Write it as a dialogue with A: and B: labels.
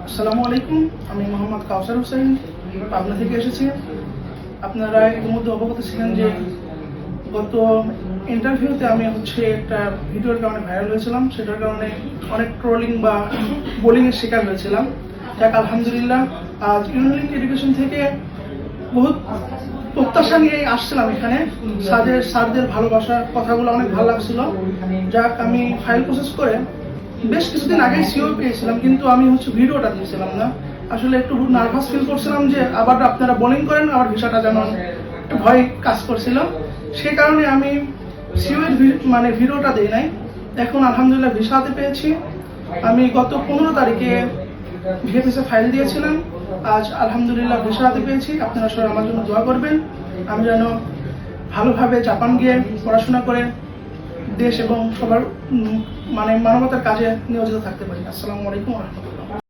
A: আসসালামু আলাইকুম, আমি মোহাম্মদ কাউসার হোসেন পাবনা থেকে এসেছি। আপনারা ইতিমধ্যে অবগত ছিলেন যে গত ইন্টারভিউতে আমি একটা ভিডিওর কারণে ভাইরাল হয়েছিলাম। সেটার কারণে অনেক ট্রোলিং বা বোলিংয়ের শিকার হয়েছিলাম। যাক আলহামদুলিল্লাহ, আজ ইউনিলিংক এডুকেশন থেকে বহুত প্রত্যাশা নিয়ে আসছিলাম এখানে। স্যারদের ভালোবাসা কথাগুলো অনেক ভালো লাগছিল। যাক আমি ফাইল প্রসেস করে বেশ কিছুদিন আগে সিও পেয়েছিলাম, কিন্তু আমি ভিডিওটা দিয়েছিলাম না। আসলে একটু নার্ভাস ফিল করছিলাম যে আবার আপনারা বোলিং করেন, আবার ভিসাটা যেন একটু ভয় কাজ করছিল। সে কারণে আমি সিও এর ভিডিওটা দিই নাই। এখন আলহামদুলিল্লাহ ভিসা হাতে পেয়েছি। আমি গত 15 তারিখে ভিএফএস এ ফাইল দিয়েছিলাম। আজ আলহামদুলিল্লাহ ভিসা হাতে পেয়েছি। আপনারা সবাই আমার জন্য দোয়া করবেন, আমি যেন ভালোভাবে জাপান গিয়ে পড়াশোনা করে দেশ এবং সবার মানবতার কাজে নিয়োজিত থাকতে পারি। আসসালামু আলাইকুম ওয়া রাহমাতুল্লাহ।